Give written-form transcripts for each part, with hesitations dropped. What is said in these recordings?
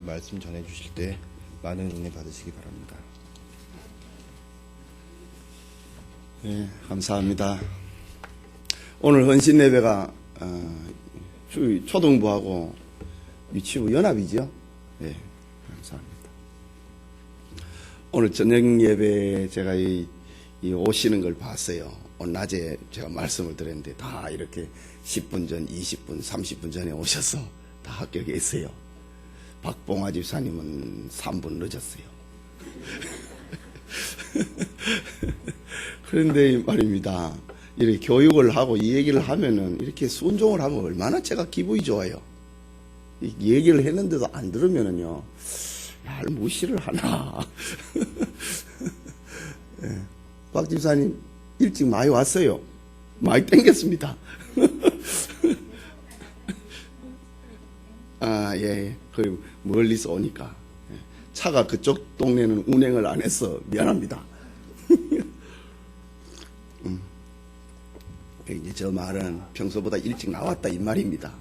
말씀 전해 주실 때 많은 은혜 받으시기 바랍니다. 네, 감사합니다. 오늘 헌신 예배가 초등부하고 유치부 연합이죠. 네, 감사합니다. 오늘 저녁 예배 제가 이 오시는 걸 봤어요. 오늘 낮에 제가 말씀을 드렸는데 다 이렇게 10분 전, 20분, 30분 전에 오셔서 다 합격에 있어요. 박봉화 집사님은 3분 늦었어요. 그런데 말입니다. 이렇게 교육을 하고 이 얘기를 하면은 이렇게 순종을 하면 얼마나 제가 기분이 좋아요. 이 얘기를 했는데도 안 들으면은요, 야, 무시를 하나. 네. 박 집사님 일찍 많이 왔어요. 많이 땡겼습니다. 아, 예. 그 멀리서 오니까. 차가 그쪽 동네는 운행을 안 해서 미안합니다. 이제 저 말은 평소보다 일찍 나왔다 이 말입니다.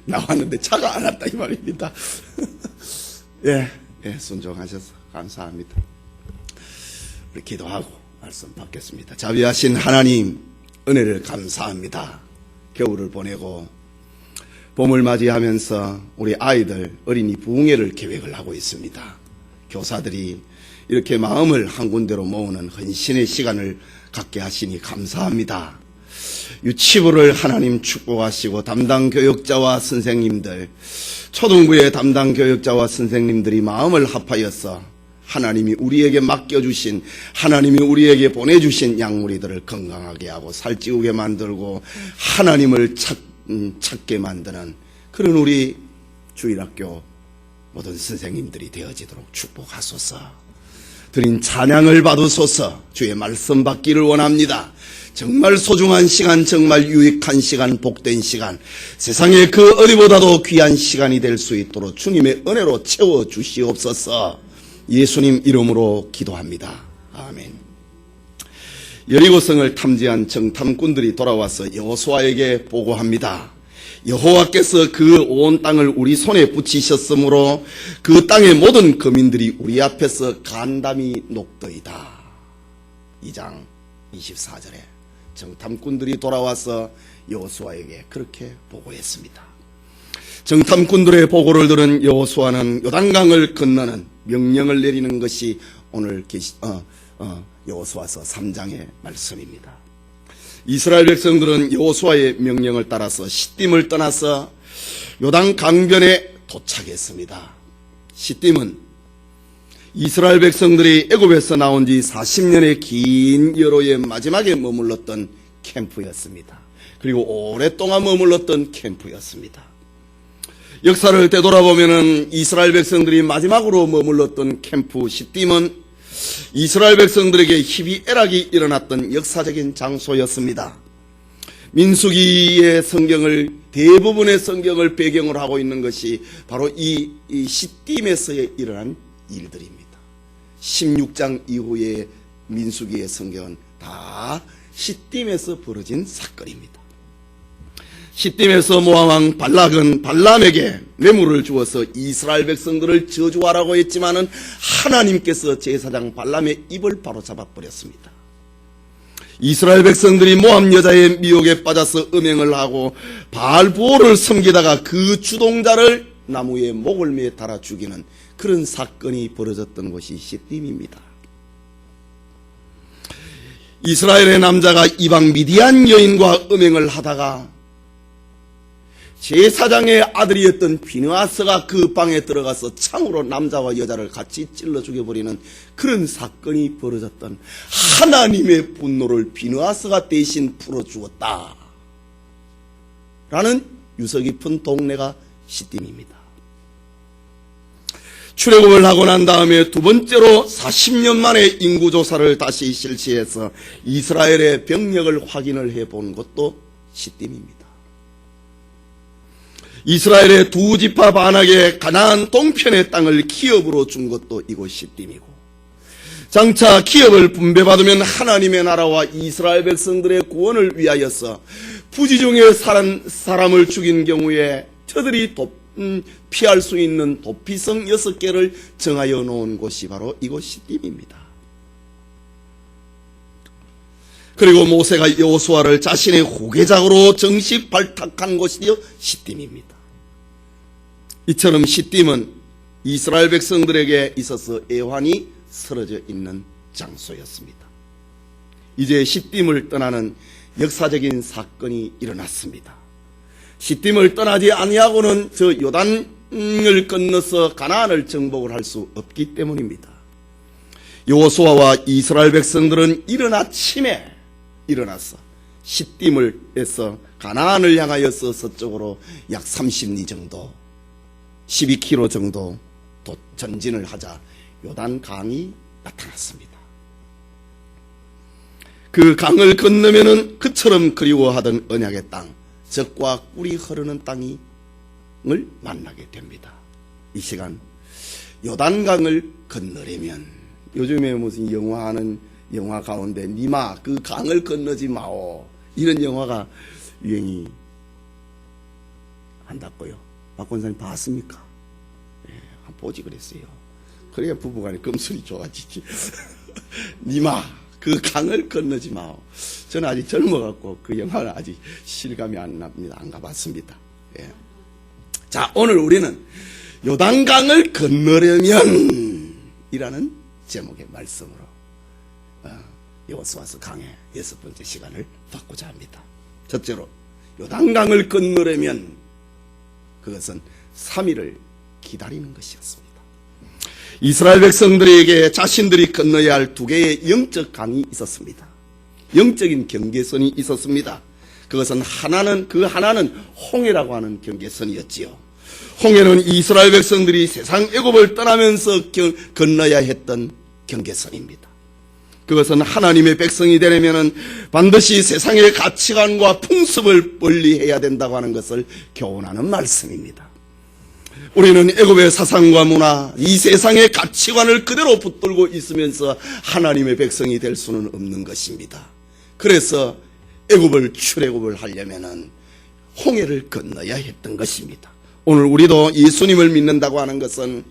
나왔는데 차가 안 왔다 이 말입니다. 예, 순종하셔서 감사합니다. 우리 기도하고 말씀 받겠습니다. 자비하신 하나님, 은혜를 감사합니다. 겨울을 보내고 봄을 맞이하면서 우리 아이들 어린이 부흥회를 계획을 하고 있습니다. 교사들이 이렇게 마음을 한 군데로 모으는 헌신의 시간을 갖게 하시니 감사합니다. 유치부를 하나님 축복하시고 담당 교육자와 선생님들, 초등부의 담당 교육자와 선생님들이 마음을 합하여서 하나님이 우리에게 맡겨주신, 하나님이 우리에게 보내주신 양무리들을 건강하게 하고 살찌우게 만들고 하나님을 찾게 만드는 그런 우리 주일학교 모든 선생님들이 되어지도록 축복하소서. 드린 찬양을 받으소서. 주의 말씀 받기를 원합니다. 정말 소중한 시간, 정말 유익한 시간, 복된 시간, 세상의 그 어디보다도 귀한 시간이 될 수 있도록 주님의 은혜로 채워주시옵소서. 예수님 이름으로 기도합니다. 아멘. 여리고성을 탐지한 정탐꾼들이 돌아와서 여호수아에게 보고합니다. 여호와께서 그 온 땅을 우리 손에 붙이셨으므로 그 땅의 모든 거민들이 우리 앞에서 간담이 녹더이다. 2장 24절에 정탐꾼들이 돌아와서 여호수아에게 그렇게 보고했습니다. 정탐꾼들의 보고를 들은 여호수아는 요단강을 건너는 명령을 내리는 것이 오늘 여호수아서 3장의 말씀입니다. 이스라엘 백성들은 여호수아의 명령을 따라서 시딤을 떠나서 요단 강변에 도착했습니다. 시딤은 이스라엘 백성들이 애굽에서 나온 지 40년의 긴 여로의 마지막에 머물렀던 캠프였습니다. 그리고 오랫동안 머물렀던 캠프였습니다. 역사를 되돌아보면은 이스라엘 백성들이 마지막으로 머물렀던 캠프 시딤은 이스라엘 백성들에게 희비애락이 일어났던 역사적인 장소였습니다. 민수기의 성경을, 대부분의 성경을 배경으로 하고 있는 것이 바로 이 시딤에서 일어난 일들입니다. 16장 이후의 민수기의 성경은 다 시딤에서 벌어진 사건입니다. 시딤에서 모압왕 발락은 발람에게 뇌물을 주어서 이스라엘 백성들을 저주하라고 했지만은 하나님께서 제사장 발람의 입을 바로잡아 버렸습니다. 이스라엘 백성들이 모압 여자의 미혹에 빠져서 음행을 하고 바알 부호를 섬기다가 그 주동자를 나무에 목을 매어 달아 죽이는 그런 사건이 벌어졌던 곳이 시딤입니다. 이스라엘의 남자가 이방 미디안 여인과 음행을 하다가 제사장의 아들이었던 비느하스가 그 방에 들어가서 창으로 남자와 여자를 같이 찔러 죽여버리는 그런 사건이 벌어졌던, 하나님의 분노를 비느하스가 대신 풀어주었다 라는 유서 깊은 동네가 시딤입니다. 출애굽을 하고 난 다음에 두 번째로 40년 만에 인구조사를 다시 실시해서 이스라엘의 병력을 확인을 해본 것도 시딤입니다. 이스라엘의 두 지파 반악에 가나안 동편의 땅을 기업으로 준 것도 이곳 시딤이고, 장차 기업을 분배받으면 하나님의 나라와 이스라엘 백성들의 구원을 위하여서 부지중에 사람을 죽인 경우에 저들이 피할 수 있는 도피성 6개를 정하여 놓은 곳이 바로 이곳 시딤입니다. 그리고 모세가 여호수아를 자신의 후계자로 정식 발탁한 곳이 시딤입니다. 이처럼 시딤은 이스라엘 백성들에게 있어서 애환이 쓰러져 있는 장소였습니다. 이제 시딤을 떠나는 역사적인 사건이 일어났습니다. 시딤을 떠나지 아니하고는 저 요단을 건너서 가나안을 정복을 할 수 없기 때문입니다. 여호수아와 이스라엘 백성들은 이른 아침에 일어나서 시딤을 해서 가나안을 향하여서 서쪽으로 약 30리 정도 12km 정도 전진을 하자 요단 강이 나타났습니다. 그 강을 건너면은 그처럼 그리워하던 언약의 땅, 젖과 꿀이 흐르는 땅을 만나게 됩니다. 이 시간 요단강을 건너려면 요즘에 무슨 영화 가운데 니마 그 강을 건너지 마오 이런 영화가 유행이 한다고요. 박 권사님 봤습니까? 예, 한번 보지 그랬어요. 그래야 부부간에 금술이 좋아지지. 니마 그 강을 건너지 마오. 저는 아직 젊어갖고 그 영화는 아직 실감이 안 납니다. 안 가봤습니다. 예. 자, 오늘 우리는 요단강을 건너려면 이라는 제목의 말씀으로 여호수아서 강의 6번째 시간을 받고자 합니다. 첫째로 요단강을 건너려면 그것은 3일을 기다리는 것이었습니다. 이스라엘 백성들에게 자신들이 건너야 할 2개의 영적 강이 있었습니다. 영적인 경계선이 있었습니다. 그것은 하나는 홍해라고 하는 경계선이었지요. 홍해는 이스라엘 백성들이 세상 애굽을 떠나면서 건너야 했던 경계선입니다. 그것은 하나님의 백성이 되려면 반드시 세상의 가치관과 풍습을 멀리해야 된다고 하는 것을 교훈하는 말씀입니다. 우리는 애굽의 사상과 문화, 이 세상의 가치관을 그대로 붙들고 있으면서 하나님의 백성이 될 수는 없는 것입니다. 그래서 애굽을 출애굽을 하려면은 홍해를 건너야 했던 것입니다. 오늘 우리도 예수님을 믿는다고 하는 것은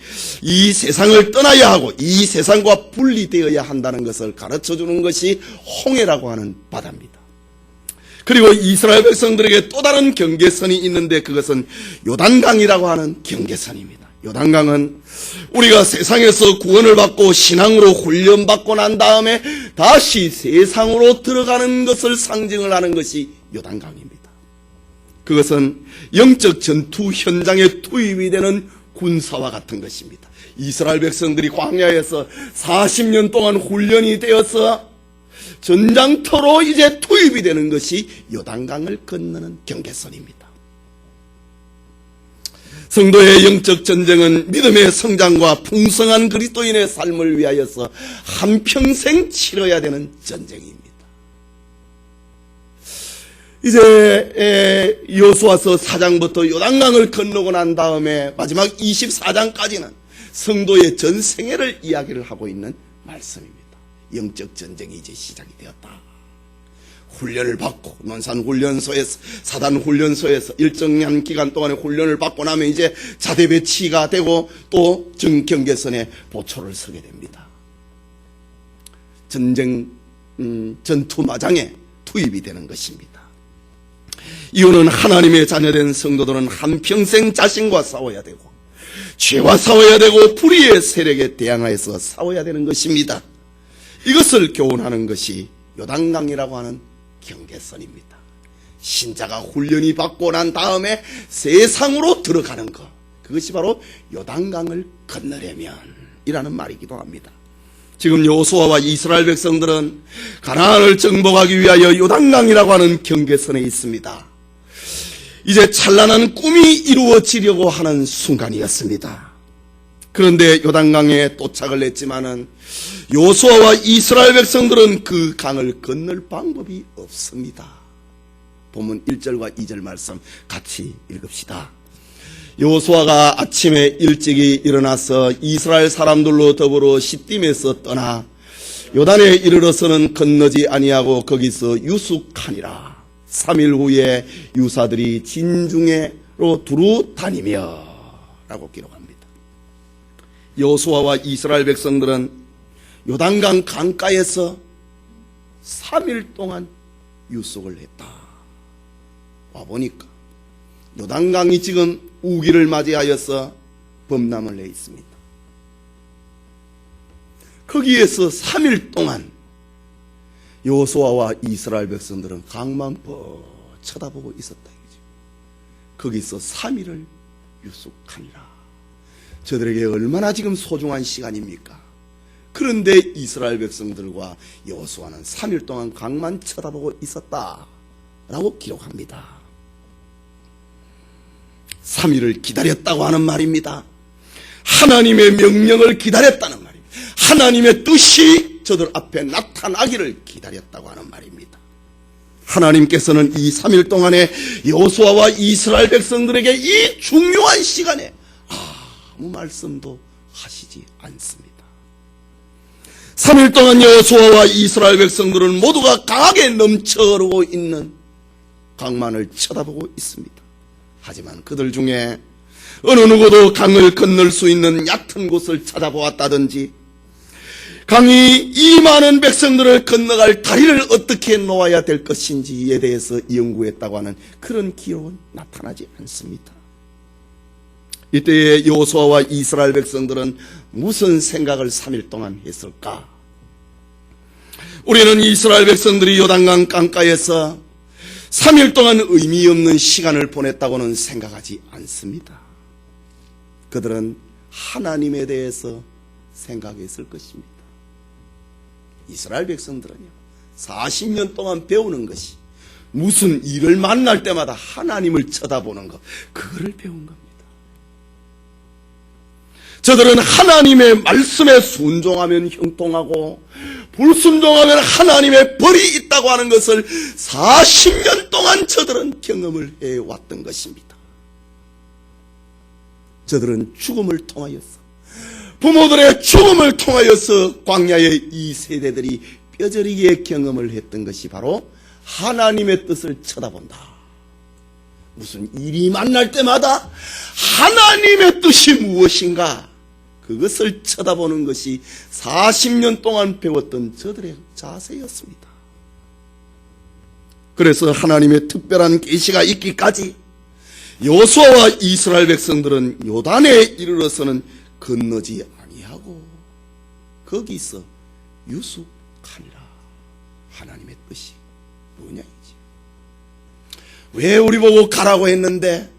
이 세상을 떠나야 하고 이 세상과 분리되어야 한다는 것을 가르쳐주는 것이 홍해라고 하는 바다입니다. 그리고 이스라엘 백성들에게 또 다른 경계선이 있는데 그것은 요단강이라고 하는 경계선입니다. 요단강은 우리가 세상에서 구원을 받고 신앙으로 훈련받고 난 다음에 다시 세상으로 들어가는 것을 상징을 하는 것이 요단강입니다. 그것은 영적 전투 현장에 투입이 되는 군사와 같은 것입니다. 이스라엘 백성들이 광야에서 40년 동안 훈련이 되어서 전장터로 이제 투입이 되는 것이 요단강을 건너는 경계선입니다. 성도의 영적 전쟁은 믿음의 성장과 풍성한 그리스도인의 삶을 위하여서 한평생 치러야 되는 전쟁입니다. 이제 여호수아서 4장부터 요단강을 건너고 난 다음에 마지막 24장까지는 성도의 전 생애를 이야기를 하고 있는 말씀입니다. 영적 전쟁이 이제 시작이 되었다. 훈련을 받고 논산훈련소에서 사단훈련소에서 일정한 기간 동안의 훈련을 받고 나면 이제 자대 배치가 되고 또 경계선에 보초를 서게 됩니다. 전쟁 전투마장에 투입이 되는 것입니다. 이유는 하나님의 자녀된 성도들은 한평생 자신과 싸워야 되고 죄와 싸워야 되고 불의의 세력에 대항하여서 싸워야 되는 것입니다. 이것을 교훈하는 것이 요단강이라고 하는 경계선입니다. 신자가 훈련이 받고 난 다음에 세상으로 들어가는 것, 그것이 바로 요단강을 건너려면 이라는 말이기도 합니다. 지금 여호수아와 이스라엘 백성들은 가나안을 정복하기 위하여 요단강이라고 하는 경계선에 있습니다. 이제 찬란한 꿈이 이루어지려고 하는 순간이었습니다. 그런데 요단강에 도착을 했지만은 여호수아와 이스라엘 백성들은 그 강을 건널 방법이 없습니다. 본문 1절과 2절 말씀 같이 읽읍시다. 여호수아가 아침에 일찍이 일어나서 이스라엘 사람들로 더불어 시딤에서 떠나 요단에 이르러서는 건너지 아니하고 거기서 유숙하니라. 3일 후에 유사들이 진중에로 두루 다니며 라고 기록합니다. 여호수아와 이스라엘 백성들은 요단강 강가에서 3일 동안 유숙을 했다. 와보니까 요단강이 지금 우기를 맞이하여서 범람을 해 있습니다. 거기에서 3일 동안 여호수아와 이스라엘 백성들은 강만 뻗 쳐다보고 있었다. 거기서 3일을 유숙하니라. 저들에게 얼마나 지금 소중한 시간입니까? 그런데 이스라엘 백성들과 여호수아는 3일 동안 강만 쳐다보고 있었다라고 기록합니다. 3일을 기다렸다고 하는 말입니다. 하나님의 명령을 기다렸다는 말입니다. 하나님의 뜻이 저들 앞에 나타나기를 기다렸다고 하는 말입니다. 하나님께서는 이 3일 동안에 여호수아와 이스라엘 백성들에게 이 중요한 시간에 아무 말씀도 하시지 않습니다. 3일 동안 여호수아와 이스라엘 백성들은 모두가 강하게 넘쳐 흐르고 있는 강만을 쳐다보고 있습니다. 하지만 그들 중에 어느 누구도 강을 건널 수 있는 얕은 곳을 찾아보았다든지 강이 이 많은 백성들을 건너갈 다리를 어떻게 놓아야 될 것인지에 대해서 연구했다고 하는 그런 기록은 나타나지 않습니다. 이때에 여호수아와 이스라엘 백성들은 무슨 생각을 3일 동안 했을까? 우리는 이스라엘 백성들이 요단강 강가에서 3일 동안 의미 없는 시간을 보냈다고는 생각하지 않습니다. 그들은 하나님에 대해서 생각했을 것입니다. 이스라엘 백성들은요, 40년 동안 배우는 것이 무슨 일을 만날 때마다 하나님을 쳐다보는 것, 그거를 배운 겁니다. 저들은 하나님의 말씀에 순종하면 형통하고 불순종하면 하나님의 벌이 있다고 하는 것을 40년 동안 저들은 경험을 해왔던 것입니다. 저들은 죽음을 통하여서, 부모들의 죽음을 통하여서 광야의 이 세대들이 뼈저리게 경험을 했던 것이 바로 하나님의 뜻을 쳐다본다. 무슨 일이 만날 때마다 하나님의 뜻이 무엇인가, 그것을 쳐다보는 것이 40년 동안 배웠던 저들의 자세였습니다. 그래서 하나님의 특별한 계시가 있기까지 여호수아와 이스라엘 백성들은 요단에 이르러서는 건너지 아니하고 거기서 유숙하니라. 하나님의 뜻이 뭐냐이지. 왜 우리 보고 가라고 했는데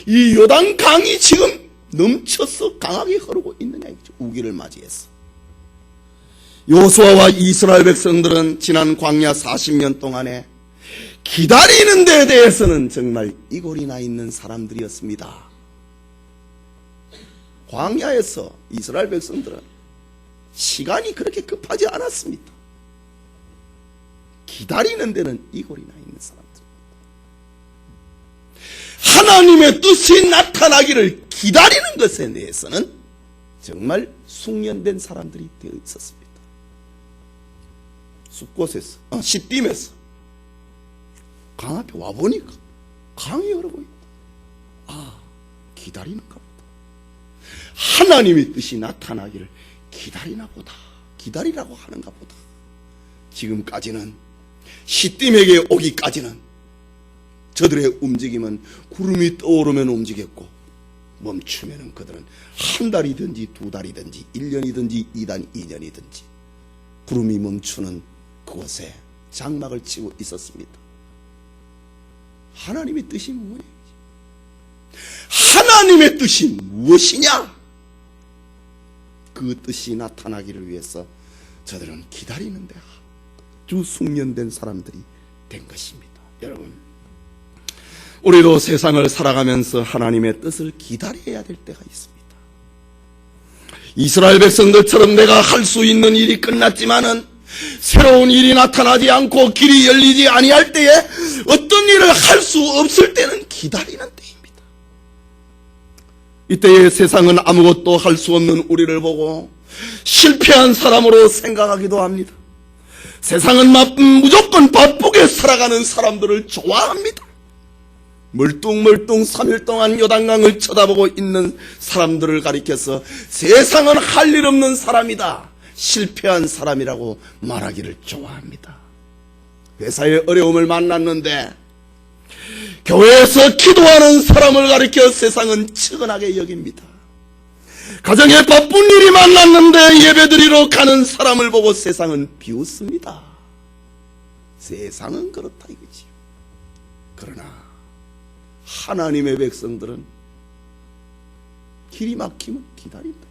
이 요단 강이 지금 넘쳐서 강하게 흐르고 있느냐 이죠. 우기를 맞이해서. 여호수아와 이스라엘 백성들은 지난 광야 40년 동안에 기다리는 데에 대해서는 정말 이골이 나 있는 사람들이었습니다. 광야에서 이스라엘 백성들은 시간이 그렇게 급하지 않았습니다. 기다리는 데는 이골이 나 있는 사람들. 하나님의 뜻이 나타나기를 기다리는 것에 대해서는 정말 숙련된 사람들이 되어 있었습니다. 숲곳에서, 시딤에서 강 앞에 와보니까 강이 흐르고 있다. 기다리는가 보다. 하나님의 뜻이 나타나기를 기다리나 보다. 기다리라고 하는가 보다. 지금까지는 시딤에게 오기까지는 저들의 움직임은 구름이 떠오르면 움직였고 멈추면 그들은 한 달이든지 두 달이든지 1년이든지 2년이든지 구름이 멈추는 그곳에 장막을 치고 있었습니다. 하나님의 뜻이 뭐냐? 하나님의 뜻이 무엇이냐? 그 뜻이 나타나기를 위해서 저들은 기다리는데 아주 숙련된 사람들이 된 것입니다. 여러분, 우리도 세상을 살아가면서 하나님의 뜻을 기다려야 될 때가 있습니다. 이스라엘 백성들처럼 내가 할 수 있는 일이 끝났지만은 새로운 일이 나타나지 않고 길이 열리지 아니할 때에 어떤 일을 할 수 없을 때는 기다리는 때입니다. 이때에 세상은 아무것도 할 수 없는 우리를 보고 실패한 사람으로 생각하기도 합니다. 세상은 무조건 바쁘게 살아가는 사람들을 좋아합니다. 멀뚱멀뚱 3일 동안 요단강을 쳐다보고 있는 사람들을 가리켜서 세상은 할 일 없는 사람이다, 실패한 사람이라고 말하기를 좋아합니다. 회사에 어려움을 만났는데 교회에서 기도하는 사람을 가리켜 세상은 측은하게 여깁니다. 가정에 바쁜 일이 만났는데 예배드리러 가는 사람을 보고 세상은 비웃습니다. 세상은 그렇다 이거지요. 그러나 하나님의 백성들은 길이 막히면 기다린다.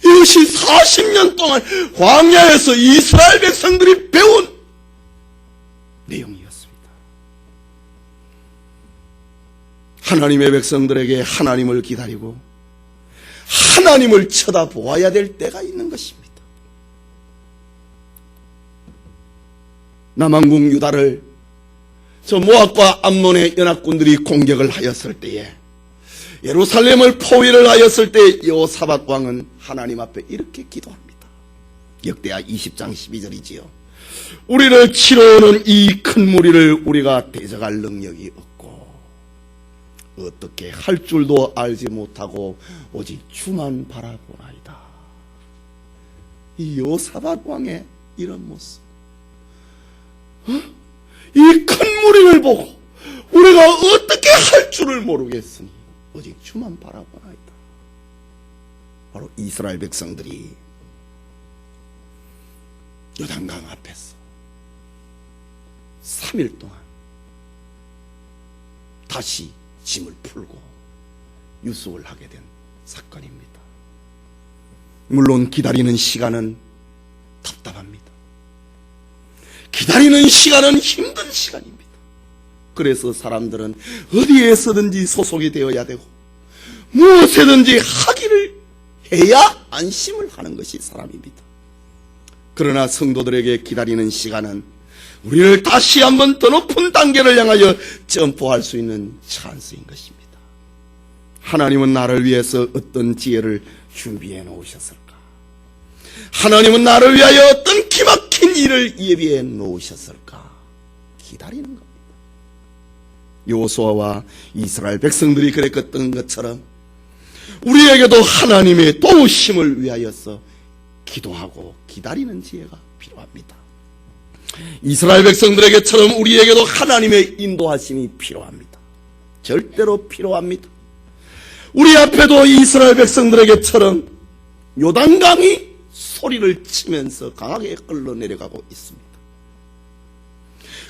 이것이 40년 동안 광야에서 이스라엘 백성들이 배운 내용이었습니다. 하나님의 백성들에게 하나님을 기다리고 하나님을 쳐다보아야 될 때가 있는 것입니다. 남왕국 유다를 저 모압과 암몬의 연합군들이 공격을 하였을 때에, 예루살렘을 포위를 하였을 때 여호사밧 왕은 하나님 앞에 이렇게 기도합니다. 역대하 20장 12절이지요. 우리를 치러오는 이 큰 무리를 우리가 대적할 능력이 없고 어떻게 할 줄도 알지 못하고 오직 주만 바라보나이다. 이 여호사밧 왕의 이런 모습, 이 큰 무리를 보고 우리가 어떻게 할 줄을 모르겠으니 오직 주만 바라보나이다. 바로 이스라엘 백성들이 요단강 앞에서 3일 동안 다시 짐을 풀고 유숙을 하게 된 사건입니다. 물론 기다리는 시간은 답답합니다. 기다리는 시간은 힘든 시간입니다. 그래서 사람들은 어디에서든지 소속이 되어야 되고 무엇이든지 하기를 해야 안심을 하는 것이 사람입니다. 그러나 성도들에게 기다리는 시간은 우리를 다시 한번 더 높은 단계를 향하여 점프할 수 있는 찬스인 것입니다. 하나님은 나를 위해서 어떤 지혜를 준비해 놓으셨을까? 하나님은 나를 위하여 어떤 기막힌 일을 예비해 놓으셨을까? 기다리는 겁니다. 여호수아와 이스라엘 백성들이 그랬던 것처럼 우리에게도 하나님의 도우심을 위하여서 기도하고 기다리는 지혜가 필요합니다. 이스라엘 백성들에게처럼 우리에게도 하나님의 인도하심이 필요합니다. 절대로 필요합니다. 우리 앞에도 이스라엘 백성들에게처럼 요단강이 소리를 치면서 강하게 흘러내려가고 있습니다.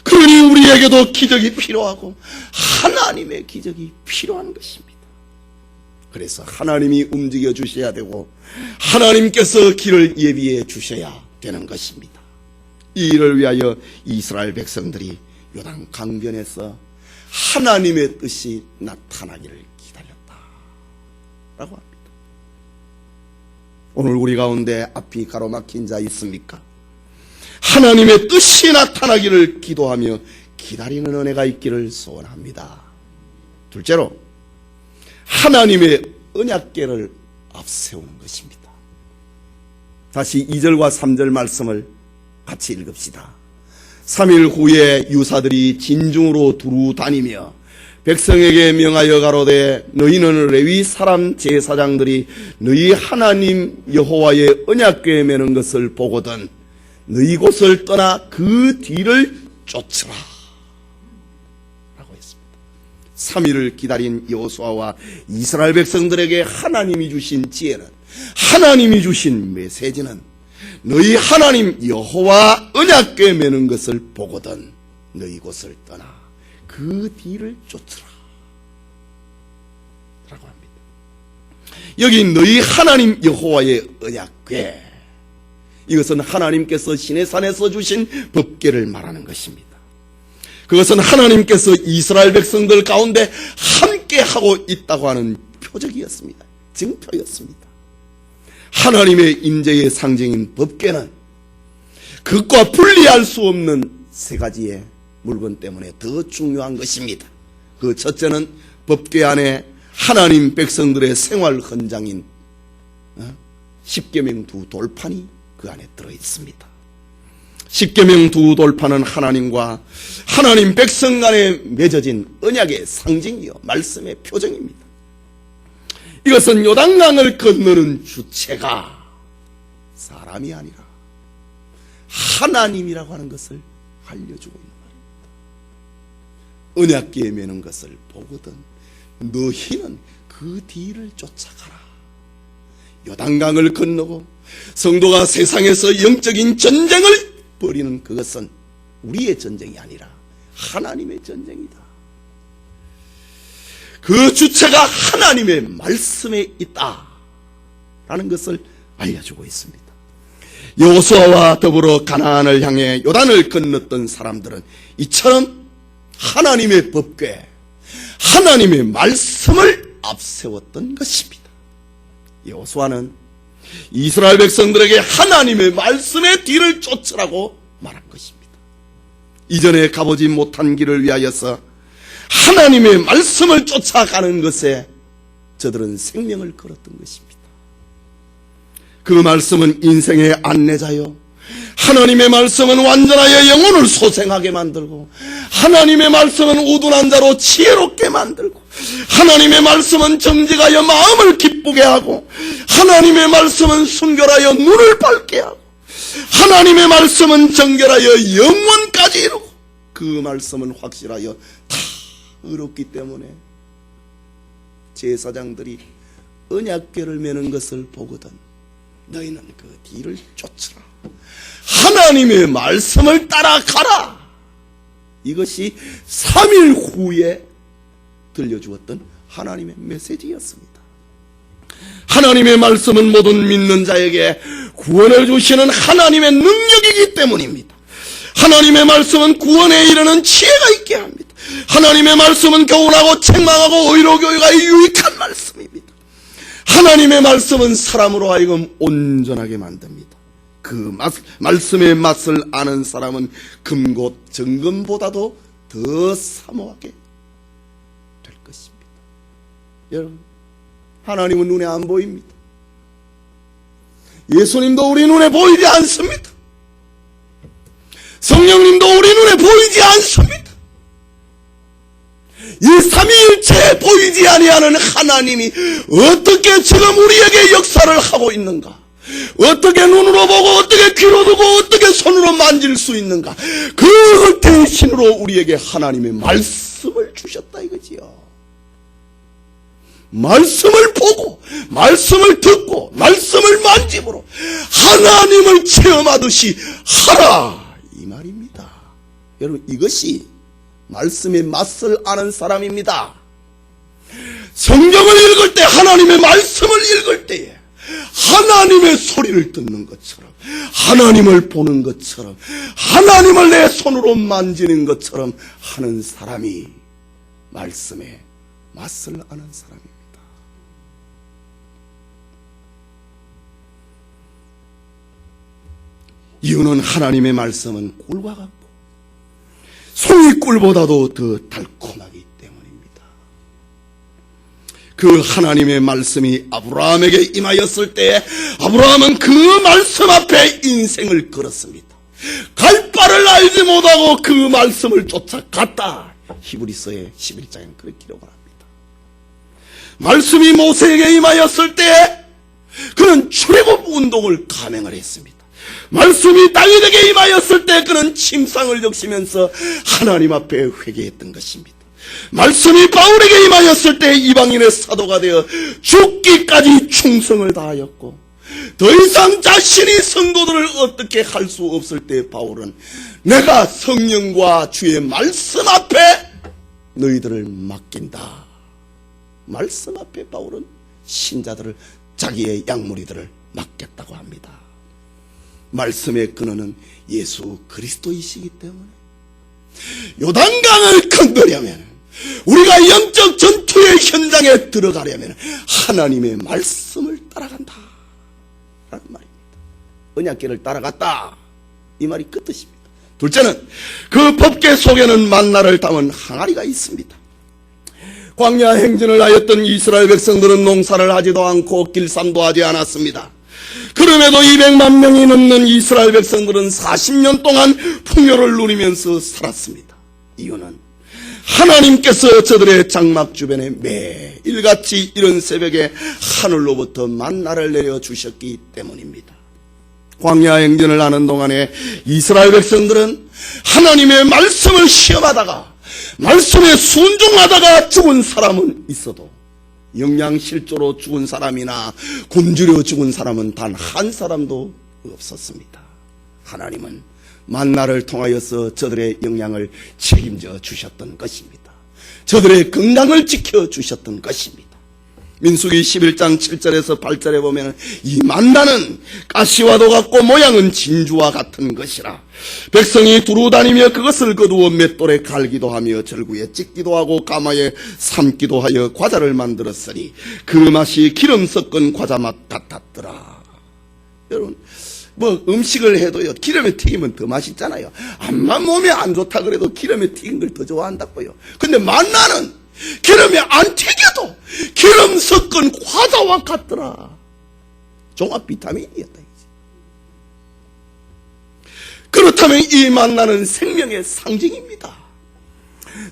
그러니 우리에게도 기적이 필요하고 하나님의 기적이 필요한 것입니다. 그래서 하나님이 움직여 주셔야 되고 하나님께서 길을 예비해 주셔야 되는 것입니다. 이 일을 위하여 이스라엘 백성들이 요단 강변에서 하나님의 뜻이 나타나기를 기다렸다라고 합니다. 오늘 우리 가운데 앞이 가로막힌 자 있습니까? 하나님의 뜻이 나타나기를 기도하며 기다리는 은혜가 있기를 소원합니다. 둘째로 하나님의 언약궤를 앞세우는 것입니다. 다시 2절과 3절 말씀을 같이 읽읍시다. 3일 후에 유사들이 진중으로 두루 다니며 백성에게 명하여 가로되 너희는 레위 사람 제사장들이 너희 하나님 여호와의 언약궤에 매는 것을 보거든 너희 곳을 떠나 그 뒤를 쫓으라 라고 했습니다. 3일을 기다린 여호수아와 이스라엘 백성들에게 하나님이 주신 지혜는, 하나님이 주신 메시지는 너희 하나님 여호와 언약궤에 매는 것을 보거든 너희 곳을 떠나 그 뒤를 쫓으라 라고 합니다. 여기 너희 하나님 여호와의 언약궤, 이것은 하나님께서 시내산에서 주신 법궤를 말하는 것입니다. 그것은 하나님께서 이스라엘 백성들 가운데 함께 하고 있다고 하는 표적이었습니다. 증표였습니다. 하나님의 임재의 상징인 법궤는 그것과 분리할 수 없는 세 가지의 물건 때문에 더 중요한 것입니다. 그 첫째는 법궤 안에 하나님 백성들의 생활 헌장인 십계명 두 돌판이 그 안에 들어있습니다. 십계명 두 돌파는 하나님과 하나님 백성 간에 맺어진 언약의 상징이요 말씀의 표정입니다. 이것은 요단강을 건너는 주체가 사람이 아니라 하나님이라고 하는 것을 알려주고 있는 말입니다. 언약궤에 매는 것을 보거든 너희는 그 뒤를 쫓아가라. 요단강을 건너고 성도가 세상에서 영적인 전쟁을 벌이는 그것은 우리의 전쟁이 아니라 하나님의 전쟁이다. 그 주체가 하나님의 말씀에 있다라는 것을 알려주고 있습니다. 여호수아와 더불어 가나안을 향해 요단을 건넜던 사람들은 이처럼 하나님의 법궤, 하나님의 말씀을 앞세웠던 것입니다. 여호수아는 이스라엘 백성들에게 하나님의 말씀의 뒤를 쫓으라고 말한 것입니다. 이전에 가보지 못한 길을 위하여서 하나님의 말씀을 쫓아가는 것에 저들은 생명을 걸었던 것입니다. 그 말씀은 인생의 안내자요, 하나님의 말씀은 완전하여 영혼을 소생하게 만들고, 하나님의 말씀은 우둔한 자로 지혜롭게 만들고, 하나님의 말씀은 정직하여 마음을 기쁘게 하고, 하나님의 말씀은 순결하여 눈을 밝게 하고, 하나님의 말씀은 정결하여 영원까지 이루고, 그 말씀은 확실하여 다 의롭기 때문에 제사장들이 언약궤를 매는 것을 보거든 너희는 그 뒤를 쫓으라. 하나님의 말씀을 따라가라. 이것이 3일 후에 들려주었던 하나님의 메시지였습니다. 하나님의 말씀은 모든 믿는 자에게 구원을 주시는 하나님의 능력이기 때문입니다. 하나님의 말씀은 구원에 이르는 지혜가 있게 합니다. 하나님의 말씀은 교훈하고 책망하고 의로 교육하여 유익한 말씀입니다. 하나님의 말씀은 사람으로 하여금 온전하게 만듭니다. 그 말씀의 맛을 아는 사람은 금곧 정금보다도 더 사모하게 될 것입니다. 여러분, 하나님은 눈에 안 보입니다. 예수님도 우리 눈에 보이지 않습니다. 성령님도 우리 눈에 보이지 않습니다. 이 삼위일체에 보이지 아니하는 하나님이 어떻게 지금 우리에게 역사를 하고 있는가? 어떻게 눈으로 보고 어떻게 귀로 듣고 어떻게 손으로 만질 수 있는가? 그 대신으로 우리에게 하나님의 말씀을 주셨다 이거지요. 말씀을 보고 말씀을 듣고 말씀을 만짐으로 하나님을 체험하듯이 하라 이 말입니다. 여러분, 이것이 말씀의 맛을 아는 사람입니다. 성경을 읽을 때, 하나님의 말씀을 읽을 때에 하나님의 소리를 듣는 것처럼, 하나님을 보는 것처럼, 하나님을 내 손으로 만지는 것처럼 하는 사람이 말씀의 맛을 아는 사람입니다. 이유는 하나님의 말씀은 꿀과 같고 송이꿀보다도 더 달콤하기 때문입니다. 그 하나님의 말씀이 아브라함에게 임하였을 때 아브라함은 그 말씀 앞에 인생을 걸었습니다. 갈 바를 알지 못하고 그 말씀을 쫓아갔다. 히브리서의 11장에는 그렇게 기록을 합니다. 말씀이 모세에게 임하였을 때 그는 출애굽 운동을 감행을 했습니다. 말씀이 다윗에게 임하였을 때 그는 침상을 적시면서 하나님 앞에 회개했던 것입니다. 말씀이 바울에게 임하였을 때 이방인의 사도가 되어 죽기까지 충성을 다하였고, 더 이상 자신이 성도들을 어떻게 할 수 없을 때 바울은 내가 성령과 주의 말씀 앞에 너희들을 맡긴다. 말씀 앞에 바울은 신자들을, 자기의 양무리들을 맡겼다고 합니다. 말씀의 근원은 예수 그리스도이시기 때문에 요단강을 건너려면, 우리가 영적 전투의 현장에 들어가려면 하나님의 말씀을 따라간다 라는 말입니다. 언약궤를 따라갔다 이 말이 그 뜻입니다. 둘째는 그 법궤 속에는 만나를 담은 항아리가 있습니다. 광야 행진을 하였던 이스라엘 백성들은 농사를 하지도 않고 길쌈도 하지 않았습니다. 그럼에도 200만 명이 넘는 이스라엘 백성들은 40년 동안 풍요를 누리면서 살았습니다. 이유는 하나님께서 저들의 장막 주변에 매일같이 이런 새벽에 하늘로부터 만나를 내려주셨기 때문입니다. 광야 행진을 하는 동안에 이스라엘 백성들은 하나님의 말씀을 시험하다가 말씀에 순종하다가 죽은 사람은 있어도 영양실조로 죽은 사람이나 굶주려 죽은 사람은 단 한 사람도 없었습니다. 하나님은 만나를 통하여서 저들의 영양을 책임져 주셨던 것입니다. 저들의 건강을 지켜주셨던 것입니다. 민수기 11장 7절에서 8절에 보면 이 만나는 가시와도 같고 모양은 진주와 같은 것이라. 백성이 두루 다니며 그것을 거두어 맷돌에 갈기도 하며 절구에 찍기도 하고 가마에 삶기도 하여 과자를 만들었으니 그 맛이 기름 섞은 과자 맛 같았더라. 여러분, 음식을 해도요, 기름에 튀기면 더 맛있잖아요. 암만 몸에 안 좋다 그래도 기름에 튀긴 걸 더 좋아한다고요. 근데 만나는 기름에 안 튀겨도 기름 섞은 과자와 같더라. 종합 비타민이었다. 그렇다면 이 만나는 생명의 상징입니다.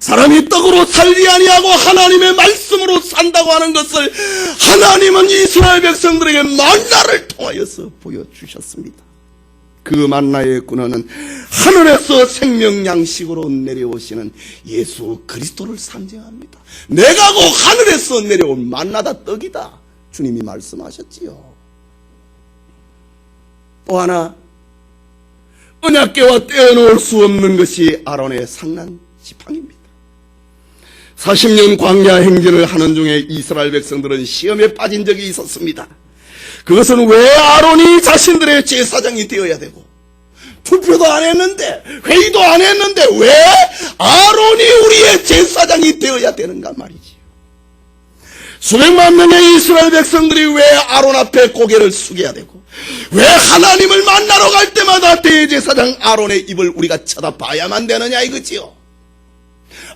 사람이 떡으로 살지 아니하고 하나님의 말씀으로 산다고 하는 것을 하나님은 이스라엘 백성들에게 만나를 통하여서 보여주셨습니다. 그 만나의 근원은 하늘에서 생명 양식으로 내려오시는 예수 그리스도를 상징합니다. 내가 곧 하늘에서 내려온 만나다 떡이다. 주님이 말씀하셨지요. 또 하나 언약궤와 떼어놓을 수 없는 것이 아론의 상난 지팡이입니다. 40년 광야 행진을 하는 중에 이스라엘 백성들은 시험에 빠진 적이 있었습니다. 그것은 왜 아론이 자신들의 제사장이 되어야 되고 투표도 안 했는데 회의도 안 했는데 왜 아론이 우리의 제사장이 되어야 되는가 말이지. 수백만 명의 이스라엘 백성들이 왜 아론 앞에 고개를 숙여야 되고 왜 하나님을 만나러 갈 때마다 대제사장 아론의 입을 우리가 쳐다봐야만 되느냐 이거지요.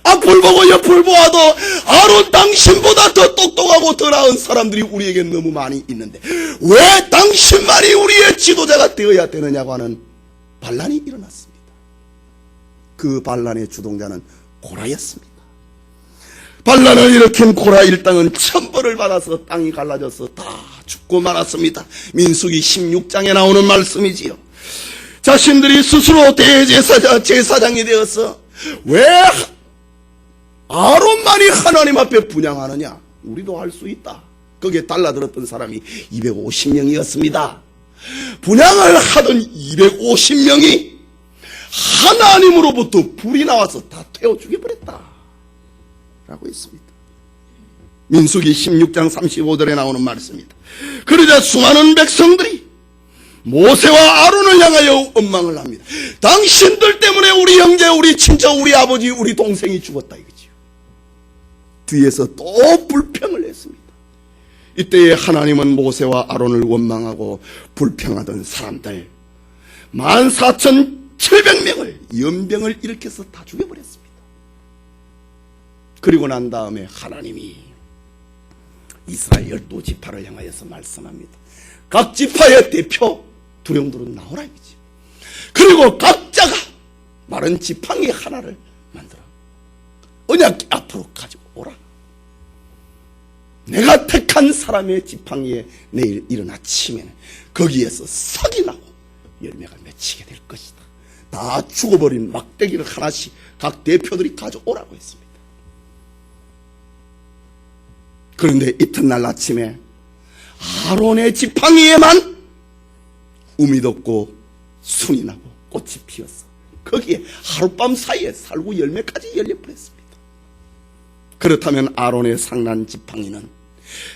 앞을 보고 옆을 보아도 아론 당신보다 더 똑똑하고 더 나은 사람들이 우리에게 너무 많이 있는데 왜 당신만이 우리의 지도자가 되어야 되느냐고 하는 반란이 일어났습니다. 그 반란의 주동자는 고라였습니다. 반란을 일으킨 고라 일당은 천벌을 받아서 땅이 갈라져서 다 죽고 말았습니다. 민수기 16장에 나오는 말씀이지요. 자신들이 스스로 제사장이 되어서 왜 아론만이 하나님 앞에 분향하느냐? 우리도 할 수 있다. 거기에 달라들었던 사람이 250명이었습니다. 분향을 하던 250명이 하나님으로부터 불이 나와서 다 태워 죽여버렸다 라고 했습니다. 민수기 16장 35절에 나오는 말씀입니다. 그러자 수많은 백성들이 모세와 아론을 향하여 원망을 합니다. 당신들 때문에 우리 형제, 우리 친척, 우리 아버지, 우리 동생이 죽었다 이거지요. 뒤에서 또 불평을 했습니다. 이때에 하나님은 모세와 아론을 원망하고 불평하던 사람들 14,700명을 연병을 일으켜서 다 죽여버렸습니다. 그리고 난 다음에 하나님이 이스라엘 12지파를 향하여서 말씀합니다. 각 지파의 대표 두령들은 나오라 이거지. 그리고 각자가 마른 지팡이 하나를 만들어 언약궤 앞으로 가지고 오라. 내가 택한 사람의 지팡이에 내일 이른 아침에는 거기에서 석이 나고 열매가 맺히게 될 것이다. 다 죽어버린 막대기를 하나씩 각 대표들이 가져오라고 했습니다. 그런데 이튿날 아침에 아론의 지팡이에만 우미 돋고 순이 나고 꽃이 피었어. 거기에 하룻밤 사이에 살구 열매까지 열려버렸습니다. 그렇다면 아론의 상난 지팡이는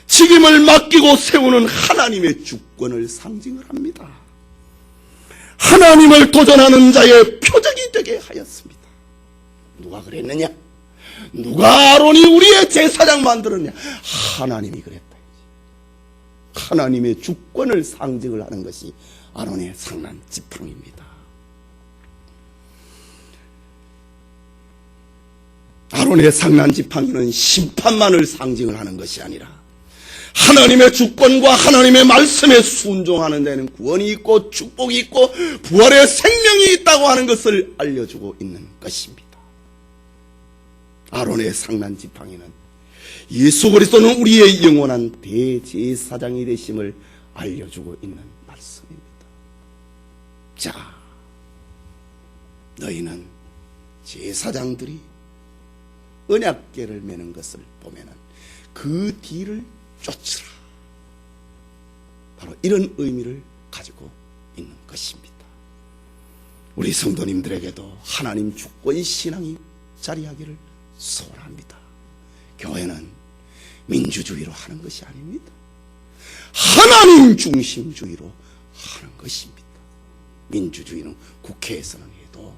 책임을 맡기고 세우는 하나님의 주권을 상징을 합니다. 하나님을 도전하는 자의 표적이 되게 하였습니다. 누가 그랬느냐? 누가 아론이 우리의 제사장 만들었냐? 하나님이 그랬다. 하나님의 주권을 상징을 하는 것이 아론의 상난 지팡이입니다. 아론의 상난 지팡이는 심판만을 상징을 하는 것이 아니라 하나님의 주권과 하나님의 말씀에 순종하는 데는 구원이 있고 축복이 있고 부활의 생명이 있다고 하는 것을 알려주고 있는 것입니다. 아론의 상난 지팡이는 예수 그리스도는 우리의 영원한 대제사장이 되심을 알려주고 있는 말씀입니다. 자, 너희는 제사장들이 언약궤를 매는 것을 보면은 그 뒤를 쫓으라. 바로 이런 의미를 가지고 있는 것입니다. 우리 성도님들에게도 하나님 주권 신앙이 자리하기를 소원합니다. 교회는 민주주의로 하는 것이 아닙니다. 하나님 중심주의로 하는 것입니다. 민주주의는 국회에서는 해도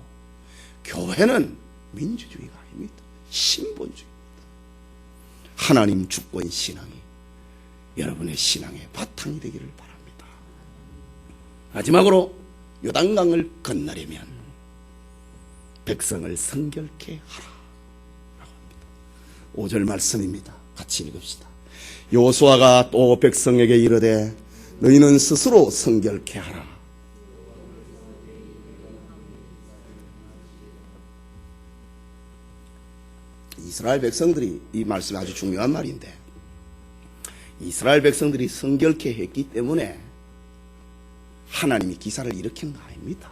교회는 민주주의가 아닙니다. 신본주의입니다. 하나님 주권 신앙이 여러분의 신앙의 바탕이 되기를 바랍니다. 마지막으로 요단강을 건너려면 백성을 성결케 하라 라고 합니다. 5절 말씀입니다. 같이 읽읍시다. 여호수아가 또 백성에게 이르되 너희는 스스로 성결케 하라. 이스라엘 백성들이, 이 말씀이 아주 중요한 말인데, 이스라엘 백성들이 성결케 했기 때문에 하나님이 기사를 일으키는 거 아닙니다.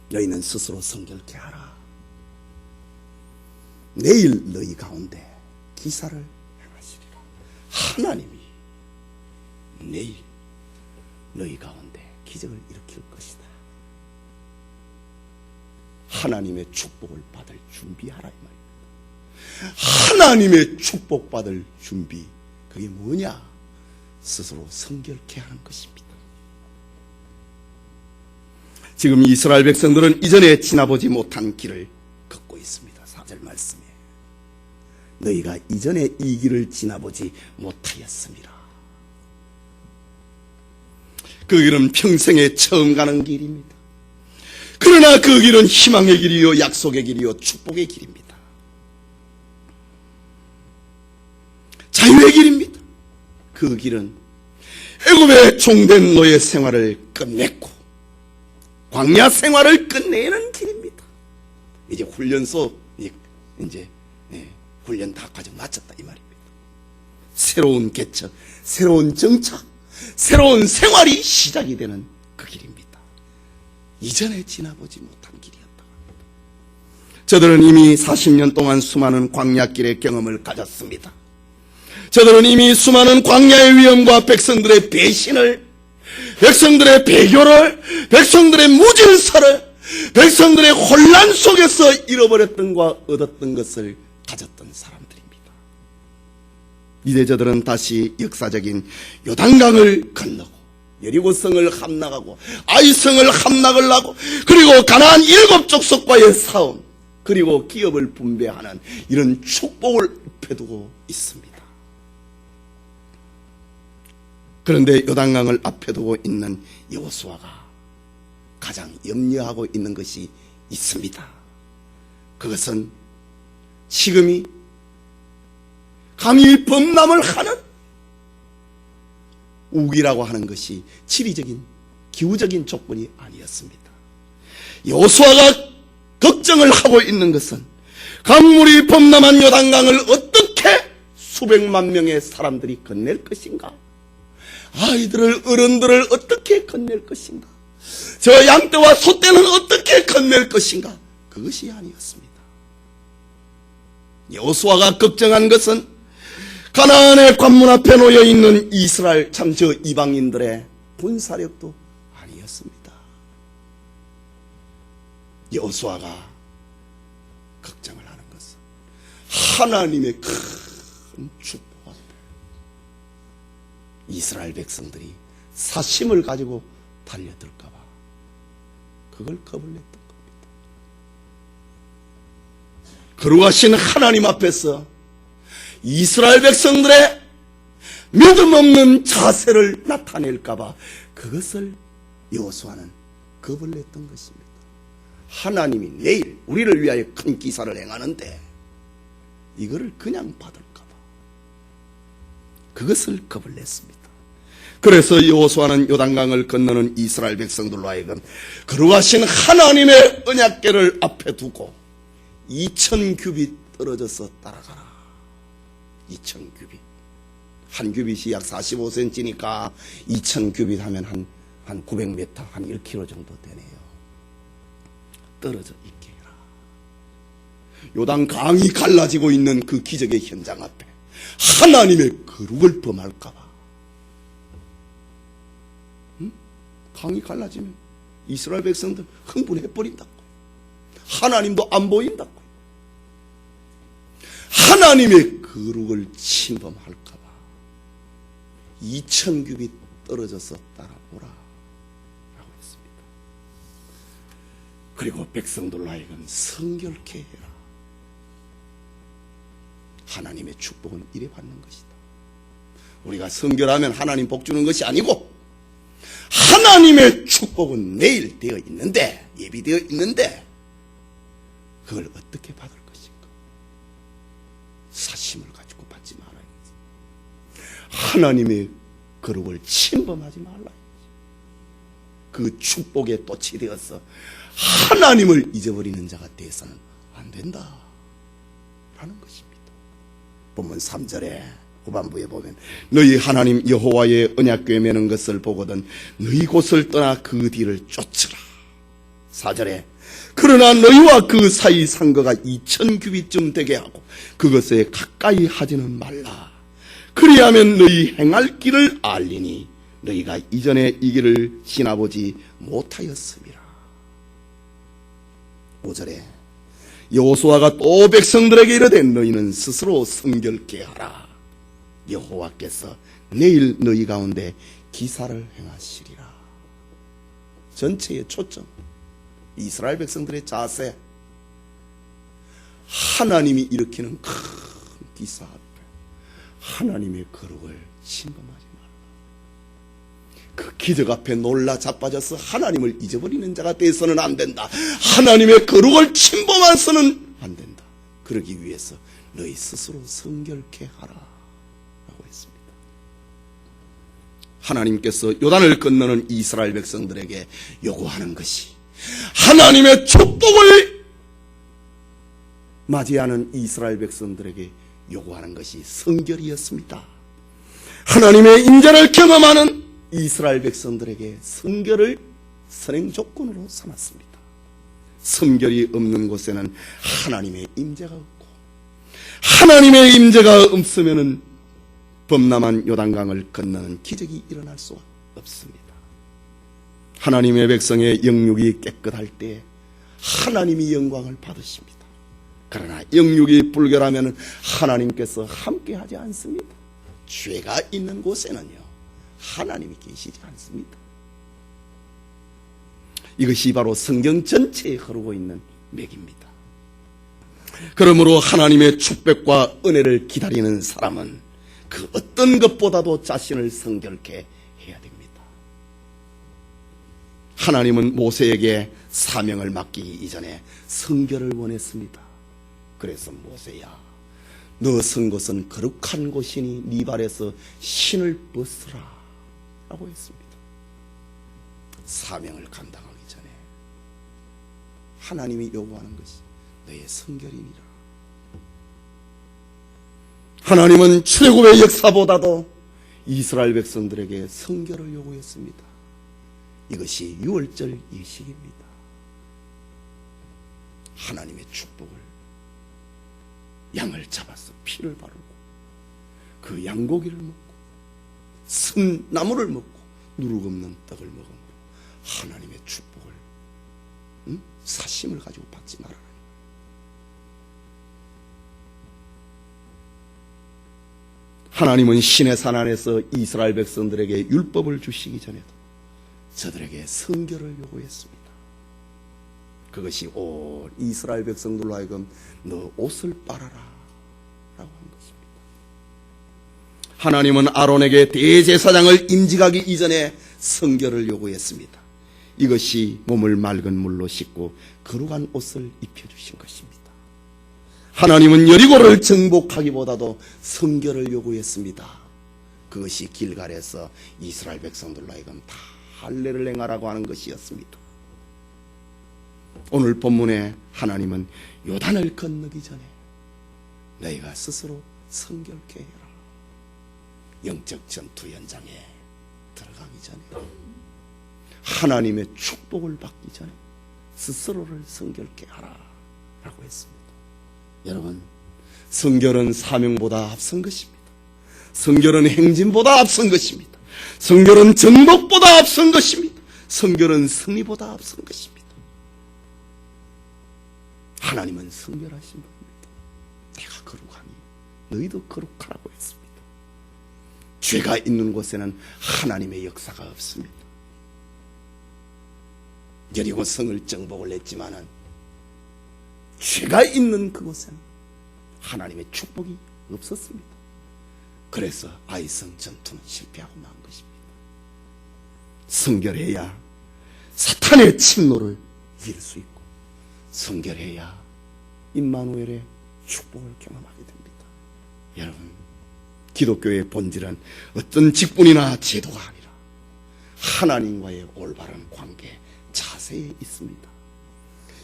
너희는 스스로 성결케 하라. 내일 너희 가운데 기사를 행하시리라. 하나님이 내일 너희 가운데 기적을 일으킬 것이다. 하나님의 축복을 받을 준비하라 이 말입니다. 하나님의 축복받을 준비, 그게 뭐냐? 스스로 성결케 하는 것입니다. 지금 이스라엘 백성들은 이전에 지나보지 못한 길을 걷고 있습니다. 4절 말씀에 너희가 이전에 이 길을 지나보지 못하였습니다. 그 길은 평생에 처음 가는 길입니다. 그러나 그 길은 희망의 길이요 약속의 길이요 축복의 길입니다. 자유의 길입니다. 그 길은 애굽의 종된 노예 생활을 끝냈고 광야 생활을 끝내는 길입니다. 이제 훈련소 이제 훈련 다 과정 마쳤다 이 말입니다. 새로운 개척, 새로운 정착, 새로운 생활이 시작이 되는 그 길입니다. 이전에 지나보지 못한 길이었다고 합니다. 저들은 이미 40년 동안 수많은 광야길의 경험을 가졌습니다. 저들은 이미 수많은 광야의 위험과 백성들의 배신을, 백성들의 배교를, 백성들의 무질서를, 백성들의 혼란 속에서 잃어버렸던 것과 얻었던 것을 가졌던 사람들입니다. 이제 저들은 다시 역사적인 요단강을 건너고 여리고성을 함락하고 아이성을 함락을 하고 그리고 가나안 7족속과의 싸움 그리고 기업을 분배하는 이런 축복을 앞에 두고 있습니다. 그런데 요단강을 앞에 두고 있는 여호수아가 가장 염려하고 있는 것이 있습니다. 그것은 지금이 감히 범람을 하는 우기라고 하는 것이 지리적인 기후적인 조건이 아니었습니다. 여호수아가 걱정을 하고 있는 것은 강물이 범람한 요단강을 어떻게 수백만 명의 사람들이 건넬 것인가? 아이들을 어른들을 어떻게 건넬 것인가? 저 양떼와 소떼는 어떻게 건넬 것인가? 그것이 아니었습니다. 여호수아가 걱정한 것은 가나안의 관문 앞에 놓여 있는 이스라엘 참 저 이방인들의 군사력도 아니었습니다. 여호수아가 걱정을 하는 것은 하나님의 큰 축복 앞에 이스라엘 백성들이 사심을 가지고 달려들까 봐 그걸 겁을 냈던 겁니다. 거룩하신 하나님 앞에서 이스라엘 백성들의 믿음 없는 자세를 나타낼까 봐 그것을 여호수아는 겁을 냈던 것입니다. 하나님이 내일 우리를 위하여 큰 기사를 행하는데 이거를 그냥 받을까 봐 그것을 겁을 냈습니다. 그래서 여호수아는 요단강을 건너는 이스라엘 백성들로 하여금 거룩하신 하나님의 언약궤를 앞에 두고 2000규빗 떨어져서 따라가라. 2000규빗. 한 규빗이 약 45cm니까 2000규빗 하면 한 900m, 한 1km 정도 되네요. 떨어져 있게 해라. 요단 강이 갈라지고 있는 그 기적의 현장 앞에 하나님의 거룩을 범할까봐. 강이 갈라지면 이스라엘 백성들 흥분해버린다고. 하나님도 안 보인다고. 하나님의 거룩을 침범할까봐 2000규빗 떨어져서 따라오라 라고 했습니다. 그리고 백성들로 하여금 성결케 해라. 하나님의 축복은 이래 받는 것이다. 우리가 성결하면 하나님 복 주는 것이 아니고 하나님의 축복은 내일 되어 있는데, 예비되어 있는데 그걸 어떻게 받을 것인가? 사심을 가지고 받지 말아야지. 하나님의 거룩을 침범하지 말아야지. 그 축복에 또치 되어서 하나님을 잊어버리는 자가 되어서는 안 된다 라는 것입니다. 본문 3절에 후반부에 보면 너희 하나님 여호와의 언약궤 매는 것을 보거든 너희 곳을 떠나 그 뒤를 쫓으라. 4절에 그러나 너희와 그 사이 상거가 2000규빗쯤 되게 하고 그것에 가까이 하지는 말라. 그리하면 너희 행할 길을 알리니 너희가 이전에 이 길을 지나보지 못하였음이라. 5절에 여호수아가 또 백성들에게 이르되 너희는 스스로 성결케 하라. 여호와께서 내일 너희 가운데 기사를 행하시리라. 전체의 초점, 이스라엘 백성들의 자세, 하나님이 일으키는 큰 기사 앞에 하나님의 거룩을 침범하지 마라. 그 기적 앞에 놀라 자빠져서 하나님을 잊어버리는 자가 되어서는 안 된다. 하나님의 거룩을 침범해서는 안 된다. 그러기 위해서 너희 스스로 성결케 하라 라고 했습니다. 하나님께서 요단을 건너는 이스라엘 백성들에게 요구하는 것이 하나님의 축복을 맞이하는 이스라엘 백성들에게 요구하는 것이 성결이었습니다. 하나님의 인자를 경험하는 이스라엘 백성들에게 성결을 선행 조건으로 삼았습니다. 성결이 없는 곳에는 하나님의 임재가 없고 하나님의 임재가 없으면은 범람한 요단강을 건너는 기적이 일어날 수 없습니다. 하나님의 백성의 영육이 깨끗할 때 하나님이 영광을 받으십니다. 그러나 영육이 불결하면 하나님께서 함께하지 않습니다. 죄가 있는 곳에는요 하나님이 계시지 않습니다. 이것이 바로 성경 전체에 흐르고 있는 맥입니다. 그러므로 하나님의 축복과 은혜를 기다리는 사람은 그 어떤 것보다도 자신을 성결케 해야 됩니다. 하나님은 모세에게 사명을 맡기기 이전에 성결을 원했습니다. 그래서 모세야, 너 선 곳은 거룩한 곳이니 네 발에서 신을 벗으라 라고 했습니다. 사명을 감당하기 전에 하나님이 요구하는 것이 너의 성결이니라. 하나님은 출애굽의 역사보다도 이스라엘 백성들에게 성결을 요구했습니다. 이것이 유월절 예식입니다. 하나님의 축복을 양을 잡아서 피를 바르고 그 양고기를 먹고 쓴나무를 먹고 누룩 없는 떡을 먹음으로 하나님의 축복을 사심을 가지고 받지 말아라. 하나님은 신의 산 안에서 이스라엘 백성들에게 율법을 주시기 전에도 저들에게 성결을 요구했습니다. 그것이 온 이스라엘 백성들로 하여금 너 옷을 빨아라 라고 한 것입니다. 하나님은 아론에게 대제사장을 임직하기 이전에 성결을 요구했습니다. 이것이 몸을 맑은 물로 씻고 거룩한 옷을 입혀주신 것입니다. 하나님은 여리고를 정복하기보다도 성결을 요구했습니다. 그것이 길갈에서 이스라엘 백성들로 하여금 다 할례를 행하라고 하는 것이었습니다. 오늘 본문에 하나님은 요단을 건너기 전에 너희가 스스로 성결케 해라. 영적 전투 현장에 들어가기 전에, 하나님의 축복을 받기 전에 스스로를 성결케 하라 라고 했습니다. 여러분, 성결은 사명보다 앞선 것입니다. 성결은 행진보다 앞선 것입니다. 성결은 정복보다 앞선 것입니다. 성결은 승리보다 앞선 것입니다. 하나님은 성결하신 분입니다. 내가 거룩하니 너희도 거룩하라고 했습니다. 죄가 있는 곳에는 하나님의 역사가 없습니다. 여리고 성을 정복을 했지만은 죄가 있는 그곳에는 하나님의 축복이 없었습니다. 그래서 아이성 전투는 실패하고 만 것입니다. 성결해야 사탄의 침노를 이길 수 있고, 성결해야 임마누엘의 축복을 경험하게 됩니다. 여러분, 기독교의 본질은 어떤 직분이나 제도가 아니라 하나님과의 올바른 관계, 자세에 있습니다.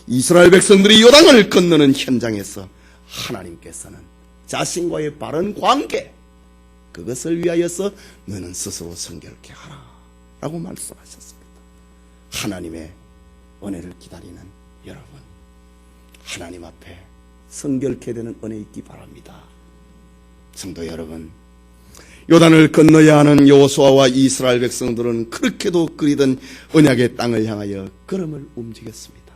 이스라엘 백성들이 요단을 건너는 현장에서 하나님께서는 자신과의 바른 관계, 그것을 위하여서 너는 스스로 성결케 하라 라고 말씀하셨습니다. 하나님의 은혜를 기다리는 여러분, 하나님 앞에 성결케 되는 은혜 있기 바랍니다. 성도 여러분, 요단을 건너야 하는 여호수아와 이스라엘 백성들은 그렇게도 그리던 언약의 땅을 향하여 걸음을 움직였습니다.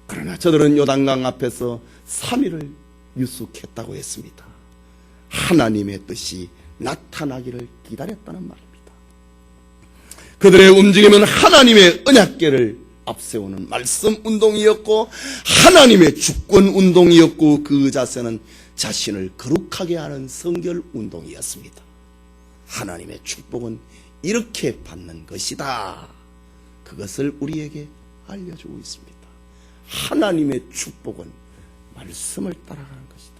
그러나 저들은 요단강 앞에서 3일을 유숙했다고 했습니다. 하나님의 뜻이 나타나기를 기다렸다는 말입니다. 그들의 움직임은 하나님의 언약궤를 앞세우는 말씀 운동이었고, 하나님의 주권 운동이었고, 그 자세는 자신을 거룩하게 하는 성결 운동이었습니다. 하나님의 축복은 이렇게 받는 것이다. 그것을 우리에게 알려주고 있습니다. 하나님의 축복은 말씀을 따라가는 것이다.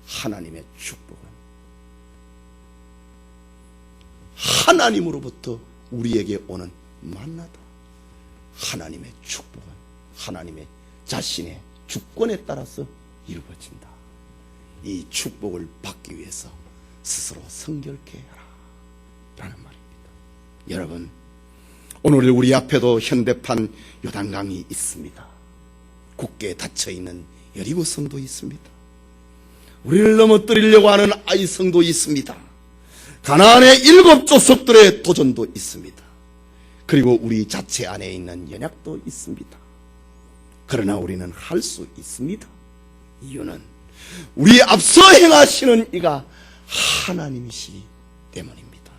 하나님의 축복은 하나님으로부터 우리에게 오는 만나다. 하나님의 축복은 하나님의 자신의 주권에 따라서 이루어진다. 이 축복을 받기 위해서 스스로 성결케 하라 라는 말입니다. 여러분, 오늘 우리 앞에도 현대판 요단강이 있습니다. 굳게 닫혀있는 여리고성도 있습니다. 우리를 넘어뜨리려고 하는 아이성도 있습니다. 가나안의 7 족속들의 도전도 있습니다. 그리고 우리 자체 안에 있는 연약도 있습니다. 그러나 우리는 할 수 있습니다. 이유는 우리 앞서 행하시는 이가 하나님이시기 때문입니다.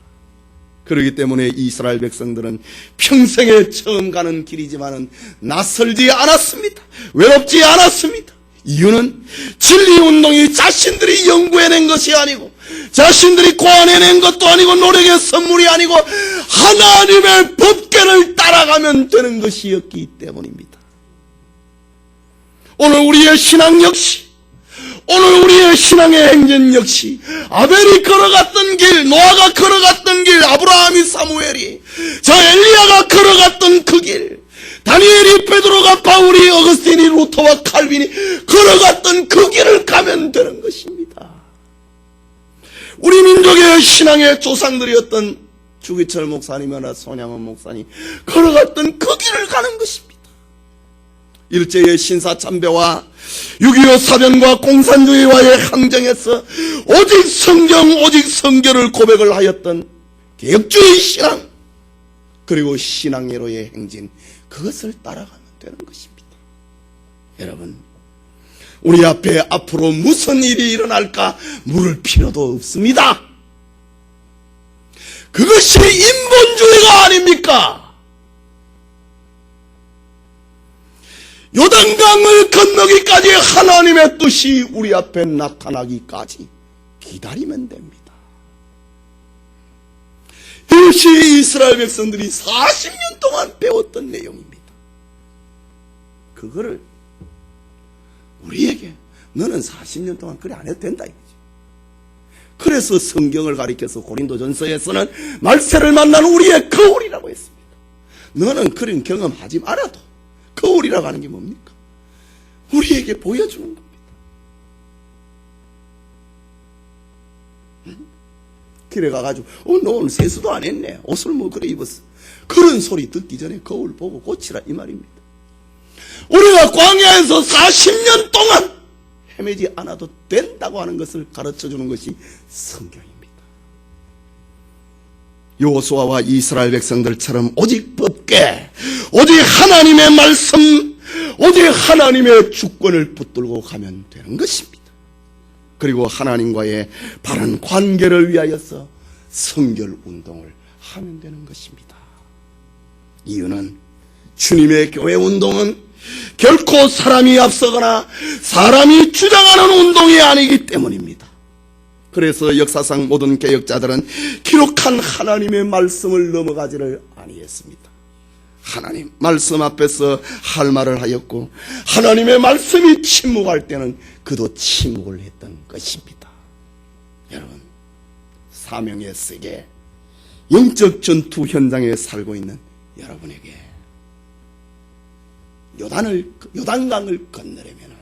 그렇기 때문에 이스라엘 백성들은 평생에 처음 가는 길이지만은 낯설지 않았습니다. 외롭지 않았습니다. 이유는 진리운동이 자신들이 연구해낸 것이 아니고, 자신들이 고안해낸 것도 아니고, 노력의 선물이 아니고, 하나님의 법궤를 따라가면 되는 것이었기 때문입니다. 오늘 우리의 신앙 역시, 오늘 우리의 신앙의 행전 역시 아벨이 걸어갔던 길, 노아가 걸어갔던 길, 아브라함이, 사무엘이, 저 엘리야가 걸어갔던 그 길, 다니엘이, 베드로가, 바울이, 어거스틴이, 루터와 칼빈이 걸어갔던 그 길을 가면 되는 것입니다. 우리 민족의 신앙의 조상들이었던 주기철 목사님이나 손양원 목사님 걸어갔던 그 길을 가는 것입니다. 일제의 신사참배와 6.25 사변과 공산주의와의 항쟁에서 오직 성경, 오직 성결을 고백을 하였던 개혁주의 신앙, 그리고 신앙예로의 행진, 그것을 따라가면 되는 것입니다. 여러분, 우리 앞에 앞으로 무슨 일이 일어날까 물을 필요도 없습니다. 그것이 인본주의가 아닙니까? 요단강을 건너기까지 하나님의 뜻이 우리 앞에 나타나기까지 기다리면 됩니다. 이것이 이스라엘 백성들이 40년 동안 배웠던 내용입니다. 그거를 우리에게 너는 40년 동안 그래 안 해도 된다 이거지. 그래서 성경을 가리켜서 고린도전서에서는 말세를 만나는 우리의 거울이라고 했습니다. 너는 그런 경험하지 말아도 거울이라고 하는 게 뭡니까? 우리에게 보여주는 겁니다. 길에 가가지고 너 오늘 세수도 안 했네, 옷을 뭐 그래 입었어, 그런 소리 듣기 전에 거울 보고 고치라 이 말입니다. 우리가 광야에서 40년 동안 헤매지 않아도 된다고 하는 것을 가르쳐주는 것이 성경입니다. 여호수아와 이스라엘 백성들처럼 오직 법궤, 오직 하나님의 말씀, 오직 하나님의 주권을 붙들고 가면 되는 것입니다. 그리고 하나님과의 바른 관계를 위하여서 성결 운동을 하면 되는 것입니다. 이유는 주님의 교회 운동은 결코 사람이 앞서거나 사람이 주장하는 운동이 아니기 때문입니다. 그래서 역사상 모든 개혁자들은 기록한 하나님의 말씀을 넘어가지를 아니했습니다. 하나님 말씀 앞에서 할 말을 하였고 하나님의 말씀이 침묵할 때는 그도 침묵을 했던 것입니다. 여러분, 사명의 세계, 영적 전투 현장에 살고 있는 여러분에게 요단강을 건너려면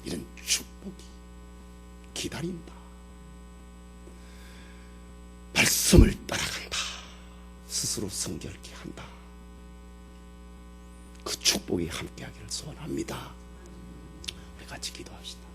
이런 축복이 기다린다. 말씀을 따라간다. 스스로 성결케 한다. 그 축복이 함께하기를 소원합니다. 우리 같이 기도합시다.